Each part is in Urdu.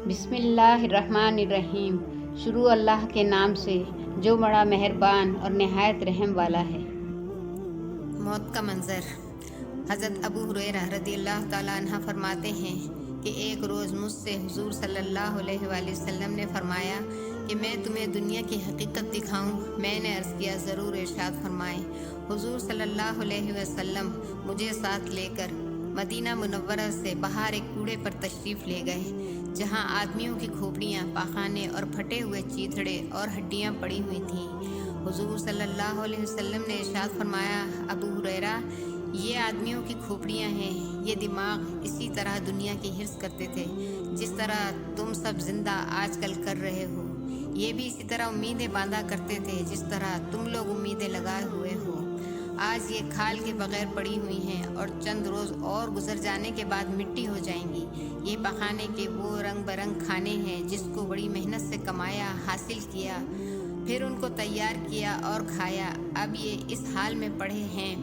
بسم اللہ الرحمن الرحیم۔ شروع اللہ کے نام سے جو بڑا مہربان اور نہایت رحم والا ہے۔ موت کا منظر۔ حضرت ابو ہریرہ رضی اللہ تعالیٰ عنہ فرماتے ہیں کہ ایک روز مجھ سے حضور صلی اللہ علیہ وآلہ وسلم نے فرمایا کہ میں تمہیں دنیا کی حقیقت دکھاؤں۔ میں نے عرض کیا ضرور، ارشاد فرمائیں۔ حضور صلی اللہ علیہ وسلم مجھے ساتھ لے کر مدینہ منورہ سے باہر ایک کوڑے پر تشریف لے گئے، جہاں آدمیوں کی کھوپڑیاں، پاخانے اور پھٹے ہوئے چیتھڑے اور ہڈیاں پڑی ہوئی تھیں۔ حضور صلی اللہ علیہ وسلم نے ارشاد فرمایا، ابو ہریرہ، یہ آدمیوں کی کھوپڑیاں ہیں۔ یہ دماغ اسی طرح دنیا کی حرص کرتے تھے جس طرح تم سب زندہ آج کل کر رہے ہو۔ یہ بھی اسی طرح امیدیں باندھا کرتے تھے جس طرح تم لوگ امیدیں لگائے ہوئے ہو۔ آج یہ کھال کے بغیر پڑی ہوئی ہیں اور چند روز اور گزر جانے کے بعد مٹی ہو جائیں گی۔ یہ پخانے کے وہ رنگ برنگ کھانے ہیں جس کو بڑی محنت سے کمایا، حاصل کیا، پھر ان کو تیار کیا اور کھایا۔ اب یہ اس حال میں پڑے ہیں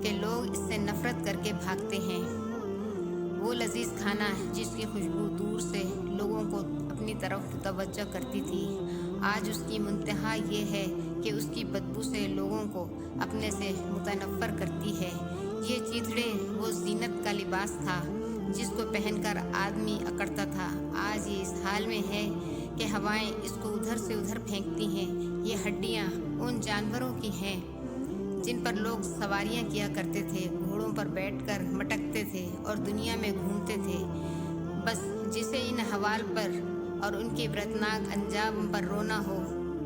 کہ لوگ اس سے نفرت کر کے بھاگتے ہیں۔ وہ لذیذ کھانا جس کی خوشبو دور سے لوگوں کو اپنی طرف متوجہ کرتی تھی، آج اس کی منتہا یہ ہے کہ اس کی بدبو سے لوگوں کو اپنے سے متنفر کرتی ہے۔ یہ چیتھڑے وہ زینت کا لباس تھا جس کو پہن کر آدمی اکڑتا تھا، آج یہ اس حال میں ہے کہ ہوائیں اس کو ادھر سے ادھر پھینکتی ہیں۔ یہ ہڈیاں ان جانوروں کی ہیں جن پر لوگ سواریاں کیا کرتے تھے، گھوڑوں پر بیٹھ کر مٹکتے تھے اور دنیا میں گھومتے تھے۔ بس جسے ان احوال پر اور ان کے عبرتناک انجام پر رونا ہو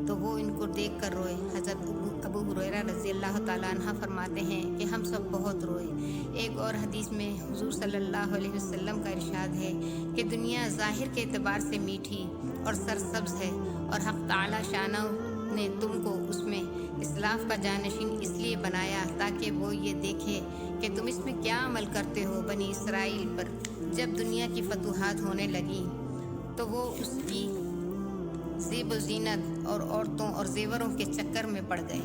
تو وہ ان کو دیکھ کر روئے۔ حضرت ابو ہریرہ رضی اللہ تعالیٰ عنہ فرماتے ہیں کہ ہم سب بہت روئے۔ ایک اور حدیث میں حضور صلی اللہ علیہ وسلم کا ارشاد ہے کہ دنیا ظاہر کے اعتبار سے میٹھی اور سرسبز ہے، اور حق تعالی شانہ نے تم کو اس میں اسلاف کا جانشین اس لیے بنایا تاکہ وہ یہ دیکھے کہ تم اس میں کیا عمل کرتے ہو۔ بنی اسرائیل پر جب دنیا کی فتوحات ہونے لگیں تو وہ اس کی زیب و زینت اور عورتوں اور زیوروں کے چکر میں پڑ گئے۔